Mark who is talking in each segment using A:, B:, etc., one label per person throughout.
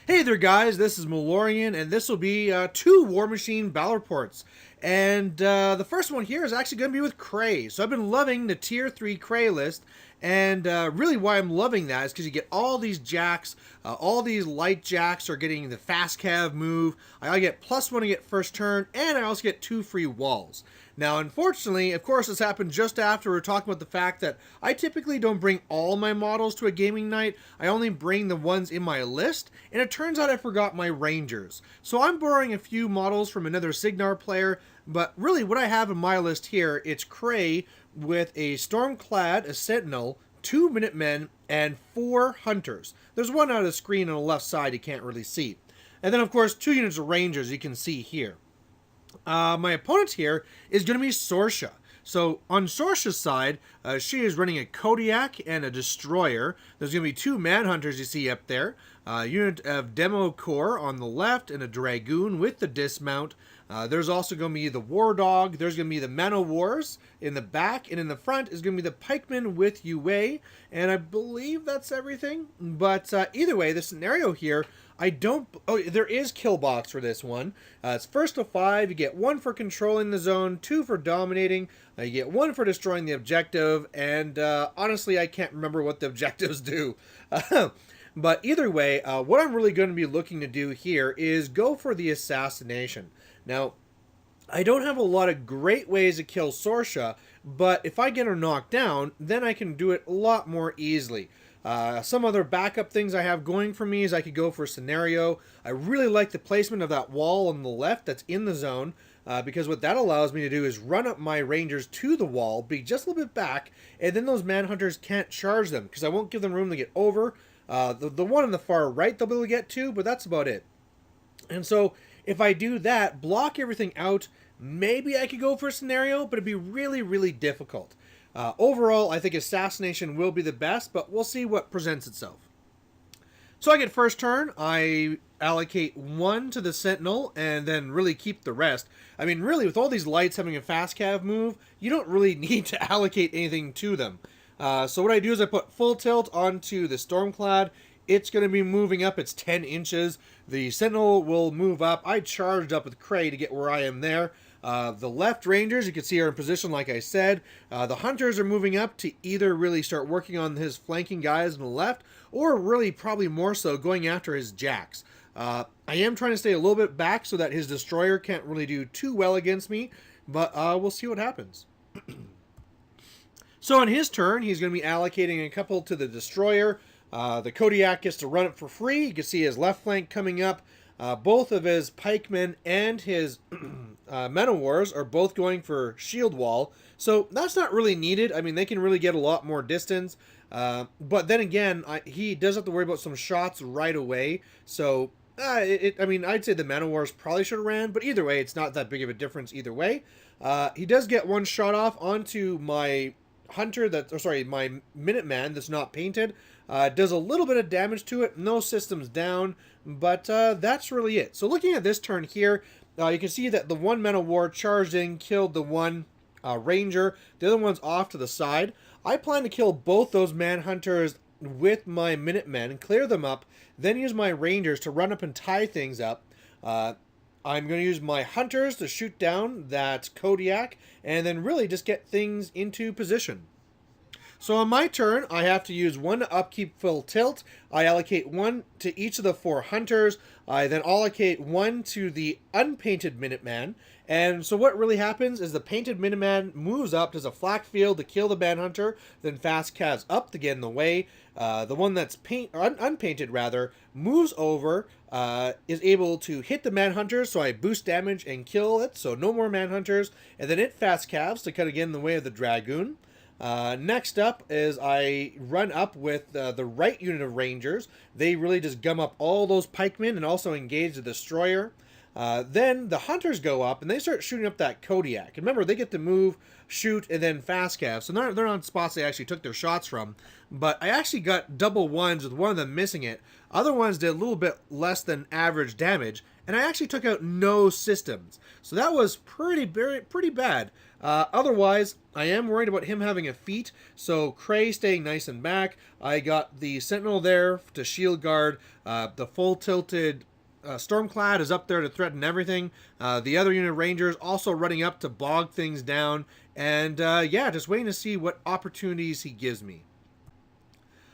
A: Hey there guys, this is Malorian, and this will be 2 War Machine battle reports. And the first one here is actually going to be with Kraye. So I've been loving the tier 3 Kraye list, and really why I'm loving that is because you get all these jacks, all these light jacks are getting the fast cav move. I get +1 to get first turn, and I also get 2 free walls. Now, unfortunately, of course, this happened just after we were talking about the fact that I typically don't bring all my models to a gaming night. I only bring the ones in my list, and it turns out I forgot my Rangers. So I'm borrowing a few models from another Signar player, but really what I have in my list here, it's Kraye with a Stormclad, a Sentinel, 2 Minutemen, and 4 Hunters. There's one out of the screen on the left side you can't really see. And then, of course, 2 units of Rangers you can see here. My opponent here is going to be Sorscha. So on Sorscha's side, she is running a Kodiak and a Destroyer. There's going to be 2 Manhunters you see up there. A unit of Demo Corps on the left and a Dragoon with the dismount. There's also going to be the War Dog. There's going to be the Man-O-Wars in the back. And in the front is going to be the Pikeman with UA. And I believe that's everything. But either way, the scenario here, there is kill box for this one. It's first to 5. You get 1 for controlling the zone, 2 for dominating. You get 1 for destroying the objective. And honestly, I can't remember what the objectives do. But either way, what I'm really going to be looking to do here is go for the assassination. Now, I don't have a lot of great ways to kill Sorscha, but if I get her knocked down, then I can do it a lot more easily. Some other backup things I have going for me is I could go for scenario. I really like the placement of that wall on the left that's in the zone, because what that allows me to do is run up my Rangers to the wall, be just a little bit back, and then those Manhunters can't charge them, because I won't give them room to get over. The one on the far right they'll be able to get to, but that's about it. And so if I do that, block everything out, maybe I could go for a scenario, but it'd be really, really difficult. Overall, I think assassination will be the best, but we'll see what presents itself. So I get first turn, I allocate 1 to the Sentinel, and then really keep the rest. I mean, really, with all these lights having a fast cav move, you don't really need to allocate anything to them. So what I do is I put full tilt onto the Stormclad. It's going to be moving up. It's 10 inches. The Sentinel will move up. I charged up with Kraye to get where I am there. The left Rangers, you can see, are in position like I said. The Hunters are moving up to either really start working on his flanking guys on the left, or really probably more so going after his jacks. I am trying to stay a little bit back so that his Destroyer can't really do too well against me, but we'll see what happens. So on his turn, he's going to be allocating a couple to the Destroyer. The Kodiak gets to run it for free. You can see his left flank coming up. Both of his pikemen and his Men-O-Wars are both going for shield wall. So that's not really needed. I mean, they can really get a lot more distance. But then again, he does have to worry about some shots right away. So, I mean, I'd say the Men-O-Wars probably should have ran. But either way, it's not that big of a difference either way. He does get 1 shot off onto my Hunter, my Minuteman that's not painted. Does a little bit of damage to it. No systems down, but that's really it. So looking at this turn here, you can see that the 1 Men-O-War charged in, killed the 1 Ranger. The other one's off to the side. I plan to kill both those Manhunters with my Minutemen and clear them up, then use my Rangers to run up and tie things up. I'm going to use my Hunters to shoot down that Kodiak, and then really just get things into position. So on my turn, I have to use 1 to upkeep full tilt. I allocate 1 to each of the 4 Hunters. I then allocate 1 to the unpainted Minuteman. And so what really happens is the painted Minuteman moves up, does a flak field to kill the Manhunter, then fast calves up to get in the way. The one that's unpainted rather moves over, is able to hit the Manhunter, so I boost damage and kill it, so no more Manhunters. And then it fast calves to kind of get in the way of the Dragoon. Next up is I run up with the right unit of Rangers. They really just gum up all those pikemen and also engage the Destroyer. Then the Hunters go up and they start shooting up that Kodiak. And remember, they get to move, shoot, and then fast cav. So they're on spots they actually took their shots from. But I actually got double ones with one of them missing it. Other ones did a little bit less than average damage. And I actually took out no systems. So that was pretty bad. Otherwise, I am worried about him having a feat, so Kraye staying nice and back. I got the Sentinel there to shield guard. The full tilted Stormclad is up there to threaten everything. The other unit of Rangers also running up to bog things down. And yeah, just waiting to see what opportunities he gives me.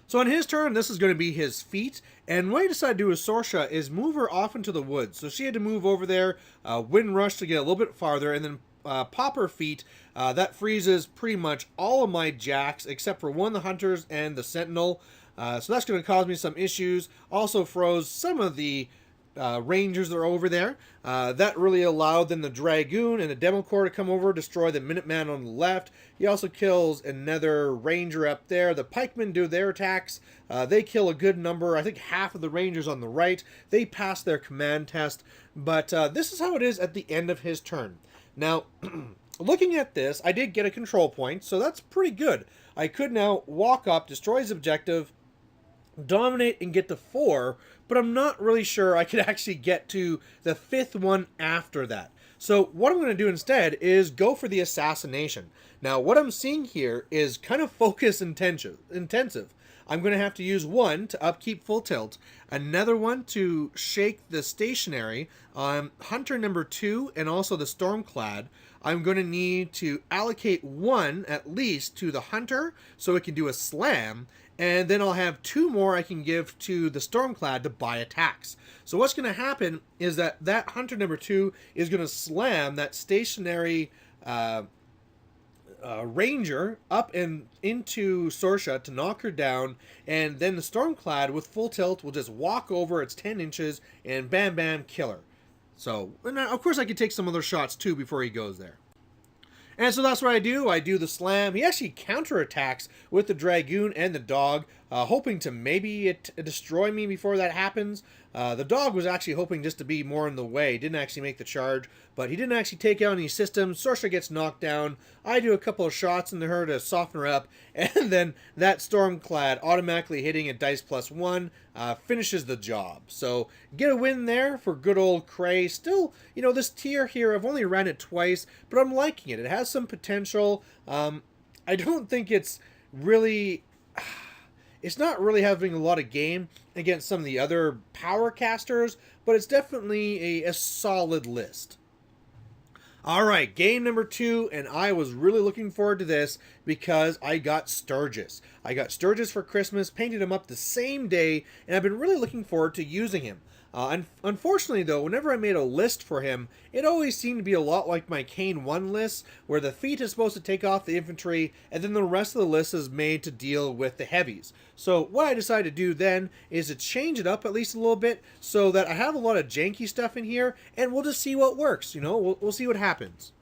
A: So on his turn, this is going to be his feat. And what I decided to do with Sorscha is move her off into the woods. So she had to move over there, wind rush to get a little bit farther, and then pop her feet. That freezes pretty much all of my jacks, except for one of the hunters and the sentinel. So that's going to cause me some issues. Also froze some of the rangers that are over there. That really allowed then the Dragoon and the Demo Corps to come over, destroy the Minuteman on the left. He also kills another ranger up there. The pikemen do their attacks. They kill a good number. I think half of the rangers on the right. They pass their command test. But this is how it is at the end of his turn. Now, looking at this, I did get a control point, so that's pretty good. I could now walk up, destroy his objective, dominate and get to 4, but I'm not really sure I could actually get to the 5th one after that. So what I'm going to do instead is go for the assassination. Now what I'm seeing here is kind of focus intensive. I'm going to have to use one to upkeep full tilt, another one to shake the stationary, Hunter number 2 and also the Stormclad. I'm going to need to allocate one at least to the Hunter so it can do a slam, and then I'll have 2 more I can give to the Stormclad to buy attacks. So what's going to happen is that Hunter number 2 is going to slam that stationary Ranger up and into Sorscha to knock her down, and then the Stormclad with full tilt will just walk over its 10 inches and bam bam kill her. So, and of course I could take some other shots too before he goes there. And so that's what I do. I do the slam. He actually counterattacks with the Dragoon and the dog, hoping to maybe destroy me before that happens. The dog was actually hoping just to be more in the way. Didn't actually make the charge, but he didn't actually take out any systems. Sorscha gets knocked down. I do a couple of shots into her to soften her up, and then that Stormclad automatically hitting a dice +1 finishes the job. So get a win there for good old Kraye. Still, you know, this tier here, I've only ran it twice, but I'm liking it. It has some potential. I don't think it's really... It's not really having a lot of game against some of the other power casters, but it's definitely a solid list. Alright, game number 2, and I was really looking forward to this because I got Sturgis. I got Sturgis for Christmas, painted him up the same day, and I've been really looking forward to using him. Unfortunately, though, whenever I made a list for him, it always seemed to be a lot like my Kane 1 list, where the feat is supposed to take off the infantry, and then the rest of the list is made to deal with the heavies. So what I decided to do then is to change it up at least a little bit, so that I have a lot of janky stuff in here, and we'll just see what works, you know, we'll see what happens.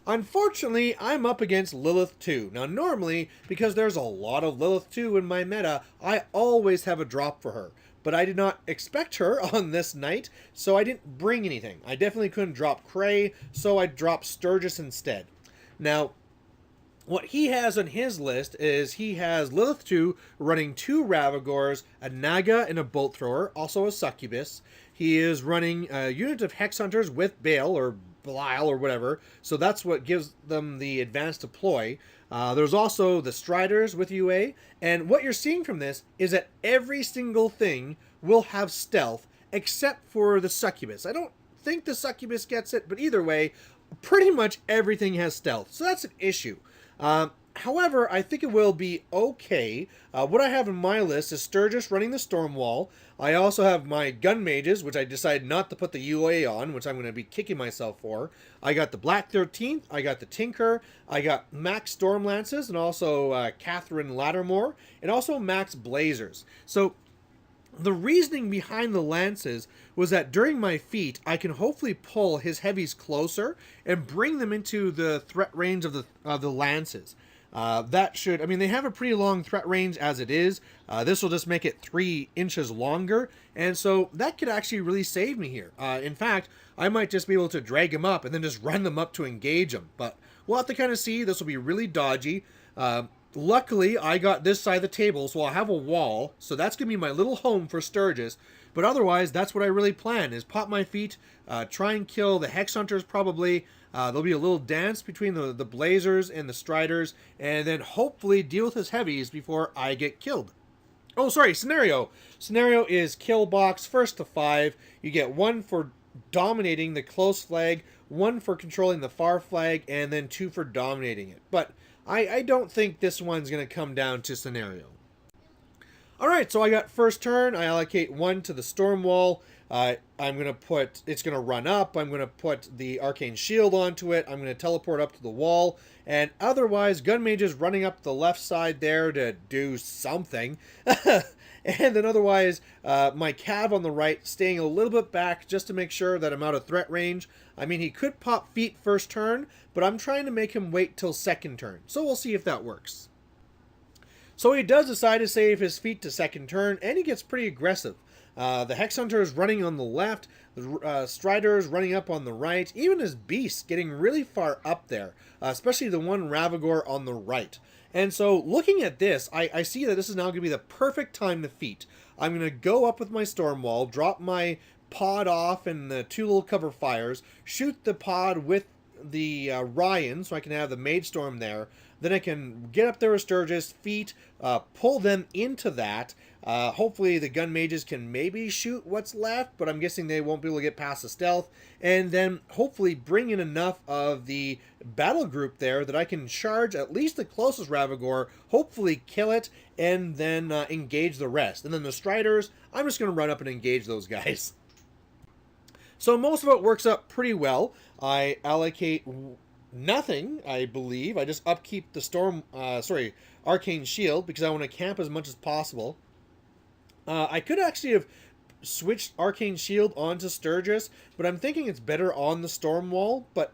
A: Unfortunately, I'm up against Lylyth2. Now, normally, because there's a lot of Lylyth2 in my meta, I always have a drop for her. But I did not expect her on this night, so I didn't bring anything. I definitely couldn't drop Kraye, so I dropped Sturgis instead. Now, what he has on his list is he has Lylyth2 running 2 Ravagors, a Naga and a Bolt Thrower, also a Succubus. He is running a unit of Hex Hunters with Bale, or Belial, or whatever, so that's what gives them the advanced deploy. There's also the Striders with UA, and what you're seeing from this is that every single thing will have stealth, except for the Succubus. I don't think the Succubus gets it, but either way, pretty much everything has stealth, so that's an issue. However, I think it will be okay. What I have in my list is Sturgis running the Storm Wall. I also have my Gun Mages, which I decided not to put the UA on, which I'm going to be kicking myself for. I got the Black 13th, I got the Tinker, I got Max Storm Lances, and also Catherine Lattimore, and also Max Blazers. So the reasoning behind the Lances was that during my feat, I can hopefully pull his heavies closer and bring them into the threat range of the Lances. That should, I mean, they have a pretty long threat range as it is. This will just make it 3 inches longer, and so that could actually really save me here. In fact, I might just be able to drag him up and then just run them up to engage him, but we'll have to kind of see. This will be really dodgy. Luckily, I got this side of the table, so I'll have a wall, so that's going to be my little home for Sturgis. But otherwise, that's what I really plan, is pop my feet, try and kill the Hex Hunters probably, There'll be a little dance between the Blazers and the Striders, and then hopefully deal with his heavies before I get killed. Oh, sorry, scenario. Scenario is kill box, first to 5. You get 1 for dominating the close flag, 1 for controlling the far flag, and then 2 for dominating it. But I don't think this one's going to come down to scenario. Alright, so I got first turn. I allocate 1 to the storm wall. I'm going to put, it's going to run up. I'm going to put the arcane shield onto it. I'm going to teleport up to the wall. And otherwise, gun mage is running up the left side there to do something. And then otherwise, my cav on the right staying a little bit back just to make sure that I'm out of threat range. I mean, he could pop feet first turn, but I'm trying to make him wait till second turn. So we'll see if that works. So he does decide to save his feet to second turn, and he gets pretty aggressive. The Hex Hunter is running on the left, the Strider is running up on the right, even his Beasts getting really far up there, especially the one Ravagore on the right. And so looking at this, I see that this is now going to be the perfect time to feat. I'm going to go up with my Storm Wall, drop my pod off and the 2 little cover fires, shoot the pod with the Ryan so I can have the Mage Storm there. Then I can get up there with Sturgis, feat, pull them into that. Hopefully the gun mages can maybe shoot what's left, but I'm guessing they won't be able to get past the stealth. And then hopefully bring in enough of the battle group there that I can charge at least the closest Ravagore, hopefully kill it, and then engage the rest. And then the Striders, I'm just going to run up and engage those guys. So most of it works up pretty well. I allocate nothing, I believe. I just upkeep the Arcane Shield because I want to camp as much as possible. I could actually have switched Arcane Shield onto Sturgis, but I'm thinking it's better on the Storm Wall, but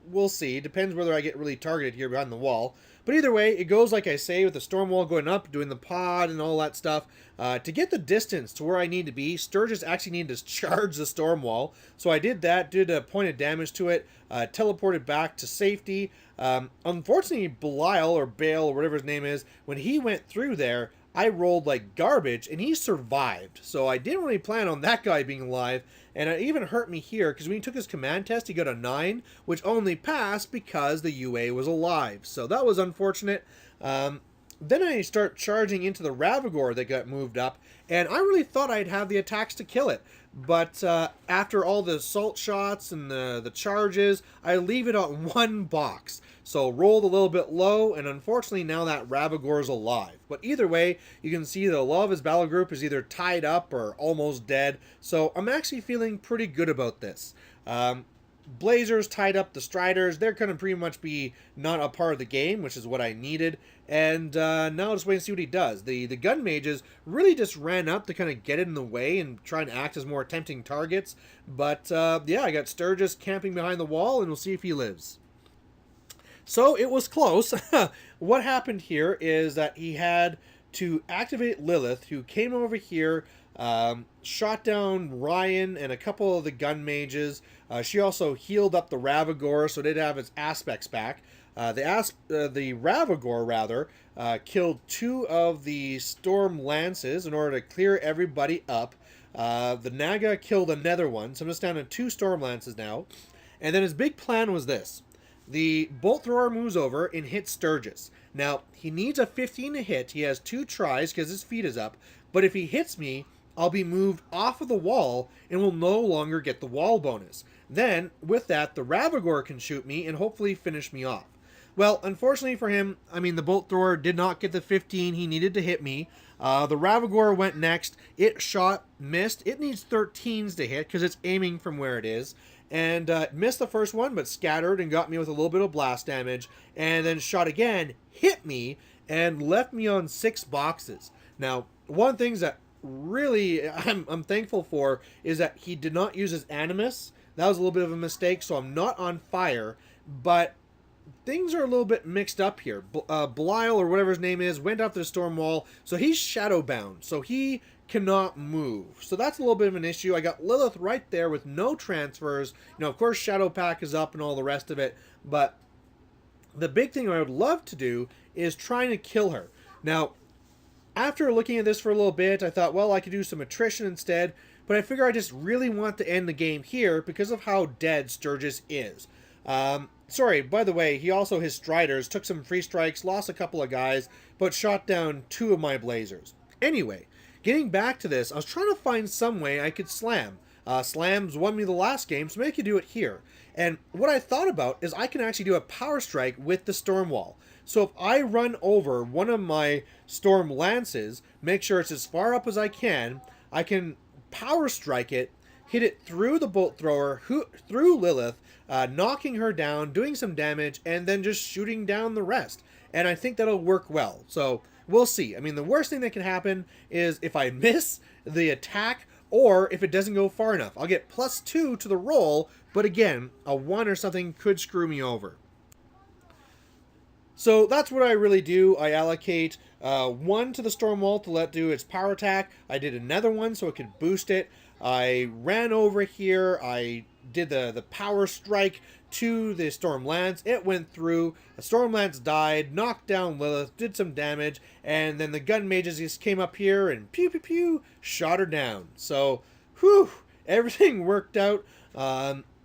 A: we'll see. Depends whether I get really targeted here behind the wall. But either way, it goes like I say, with the Storm Wall going up, doing the pod and all that stuff. To get the distance to where I need to be, Sturgis actually needed to charge the Storm Wall. So I did that, did a point of damage to it, teleported back to safety. Unfortunately, Belial, or Bale, or whatever his name is, when he went through there, I rolled like garbage, and he survived. So I didn't really plan on that guy being alive, and it even hurt me here, because when he took his command test, he got a 9, which only passed because the UA was alive. So that was unfortunate. Then I start charging into the Ravagore that got moved up, and I really thought I'd have the attacks to kill it. But after all the assault shots and the charges, I leave it on 1 box. So rolled a little bit low, and unfortunately now that Ravagore is alive. But either way, you can see that a lot of his battle group is either tied up or almost dead. So I'm actually feeling pretty good about this. Blazers tied up the Striders. They're going to pretty much be not a part of the game, which is what I needed. And now I'll just wait and see what he does. The gun mages really just ran up to kind of get in the way and try and act as more tempting targets. But yeah, I got Sturgis camping behind the wall, and we'll see if he lives. So it was close. What happened here is that he had to activate Lylyth, who came over here, shot down Ryan and a couple of the gun mages. She also healed up the Ravagore, so it did have its aspects back. The Ravagore, rather, killed 2 of the Storm Lances in order to clear everybody up. The Naga killed another one, so I'm just down to 2 Storm Lances now. And then his big plan was this. The Bolt Thrower moves over and hits Sturgis. Now, he needs a 15 to hit. He has 2 tries because his feet is up. But if he hits me, I'll be moved off of the wall and will no longer get the wall bonus. Then, with that, the Ravagore can shoot me and hopefully finish me off. Well, unfortunately for him, I mean, the Bolt Thrower did not get the 15 he needed to hit me. The Ravagore went next. It shot, missed. It needs 13s to hit because it's aiming from where it is. And missed the first one, but scattered and got me with a little bit of blast damage. And then shot again, hit me, and left me on 6 boxes. Now, one of the things that really I'm thankful for is that he did not use his Animus. That was a little bit of a mistake, so I'm not on fire. But things are a little bit mixed up here. Belial, or whatever his name is, went off the Storm Wall, so he's shadowbound. So he cannot move. So that's a little bit of an issue. I got Lylyth right there with no transfers. You know, of course, Shadow Pack is up and all the rest of it. But the big thing I would love to do is trying to kill her. Now, after looking at this for a little bit, I thought, well, I could do some attrition instead. But I figure I just really want to end the game here because of how dead Sturgis is. Sorry, by the way, he also, his Striders, took some free strikes, lost a couple of guys, but shot down 2 of my Blazers. Anyway, getting back to this, I was trying to find some way I could slam. Slams won me the last game, so maybe I could do it here. And what I thought about is I can actually do a power strike with the Storm Wall. So if I run over one of my Storm Lances, make sure it's as far up as I can power strike it, hit it through the bolt thrower, through Lylyth, knocking her down, doing some damage, and then just shooting down the rest. And I think that'll work well. So we'll see. I mean, the worst thing that can happen is if I miss the attack or if it doesn't go far enough. I'll get +2 to the roll, but again, a 1 or something could screw me over. So that's what I really do. I allocate 1 to the Storm Wall to let it do its power attack. I did another one so it could boost it. I ran over here. I did the power strike to the Storm Lance. It went through. The Storm Lance died, knocked down Lylyth, did some damage, and then the gun mages just came up here and pew pew pew shot her down. So, whew, everything worked out.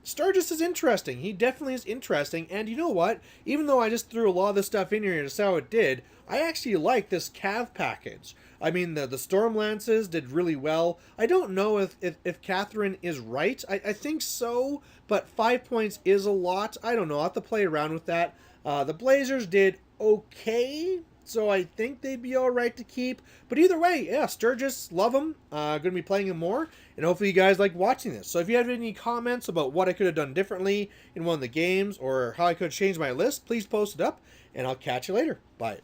A: Sturgis is interesting. He definitely is interesting. And you know what? Even though I just threw a lot of this stuff in here to see how it did, I actually like this Cav package. I mean, the Storm Lances did really well. I don't know if Catherine is right. I think so, but 5 points is a lot. I don't know. I'll have to play around with that. The Blazers did okay, so I think they'd be all right to keep. But either way, yeah, Sturgis, love them. Going to be playing him more, and hopefully you guys like watching this. So if you have any comments about what I could have done differently in one of the games or how I could have changed my list, please post it up, and I'll catch you later. Bye.